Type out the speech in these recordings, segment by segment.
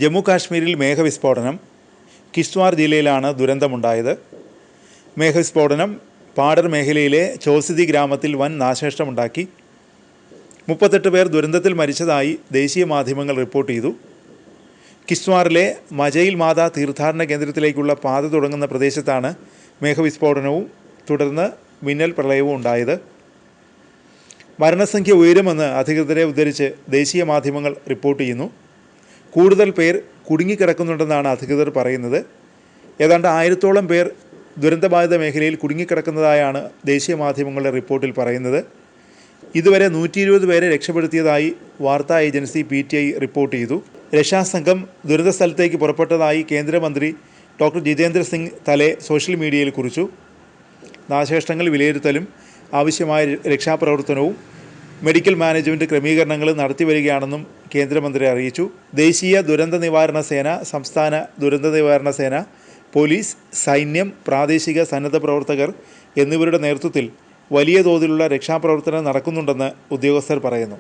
ജമ്മു കാശ്മീരിൽ മേഘവിസ്ഫോടനം. കിഷ്ത്വാർ ജില്ലയിലാണ് ദുരന്തമുണ്ടായത്. മേഘവിസ്ഫോടനം പാഡർ മേഖലയിലെ ചോസിതി ഗ്രാമത്തിൽ വൻ നാശനഷ്ടമുണ്ടാക്കി. 38 പേർ ദുരന്തത്തിൽ മരിച്ചതായി ദേശീയ മാധ്യമങ്ങൾ റിപ്പോർട്ട് ചെയ്തു. കിഷ്ത്വാറിലെ മജയിൽ മാതാ തീർത്ഥാടന കേന്ദ്രത്തിലേക്കുള്ള പാത തുടങ്ങുന്ന പ്രദേശത്താണ് മേഘവിസ്ഫോടനവും തുടർന്ന് മിന്നൽ പ്രളയവും ഉണ്ടായത്. മരണസംഖ്യ ഉയരുമെന്ന് അധികൃതരെ ഉദ്ധരിച്ച് ദേശീയ മാധ്യമങ്ങൾ റിപ്പോർട്ട് ചെയ്യുന്നു. കൂടുതൽ പേർ കുടുങ്ങിക്കിടക്കുന്നുണ്ടെന്നാണ് അധികൃതർ പറയുന്നത്. ഏതാണ്ട് 1000-ഓളം പേർ ദുരന്തബാധിത മേഖലയിൽ കുടുങ്ങിക്കിടക്കുന്നതായാണ് ദേശീയ മാധ്യമങ്ങളുടെ റിപ്പോർട്ടിൽ പറയുന്നത്. ഇതുവരെ 120 പേരെ രക്ഷപ്പെടുത്തിയതായി വാർത്താ ഏജൻസി PTI റിപ്പോർട്ട് ചെയ്തു. രക്ഷാസംഘം ദുരന്ത സ്ഥലത്തേക്ക് പുറപ്പെട്ടതായി കേന്ദ്രമന്ത്രി ഡോക്ടർ ജിതേന്ദ്ര സിംഗ് തലെ സോഷ്യൽ മീഡിയയിൽ കുറിച്ചു. നാശനഷ്ടങ്ങൾ വിലയിരുത്തലും ആവശ്യമായ രക്ഷാപ്രവർത്തനവും മെഡിക്കൽ മാനേജ്മെൻറ്റ് ക്രമീകരണങ്ങളും നടത്തിവരികയാണെന്നും കേന്ദ്രമന്ത്രി അറിയിച്ചു. ദേശീയ ദുരന്ത നിവാരണ സേന, സംസ്ഥാന ദുരന്ത നിവാരണ സേന, പോലീസ്, സൈന്യം, പ്രാദേശിക സന്നദ്ധ പ്രവർത്തകർ എന്നിവരുടെ നേതൃത്വത്തിൽ വലിയ തോതിലുള്ള രക്ഷാപ്രവർത്തനം നടക്കുന്നുണ്ടെന്ന് ഉദ്യോഗസ്ഥർ പറയുന്നു.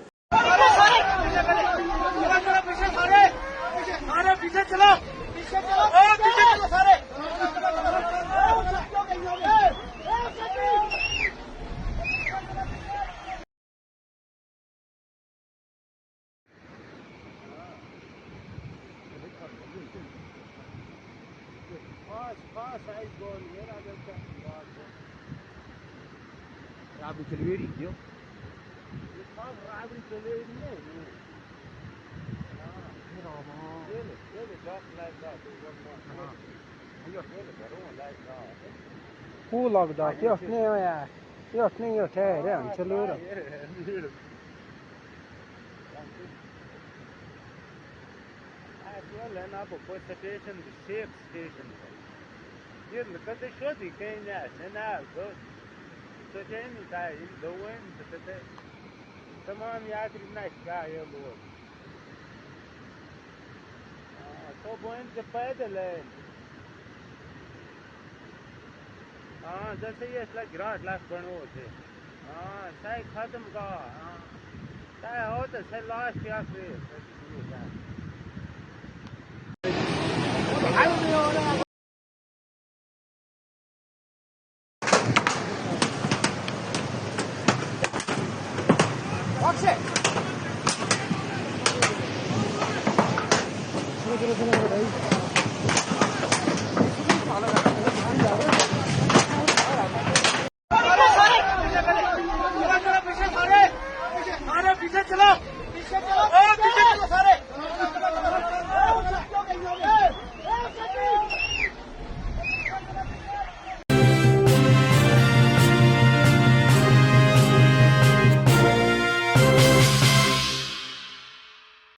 Hoe lag dat? Just nu ja. Just nu jag tar det så lurar. Well, and up for station, the safe station. You look at the show, the Kenya, and now go. So then it in the wind, come on, you have to be nice guy, your lord. So going to pedal lane. That's a yes, like grass last one over. Say, cut them go. Say, out the say last year. Watch it.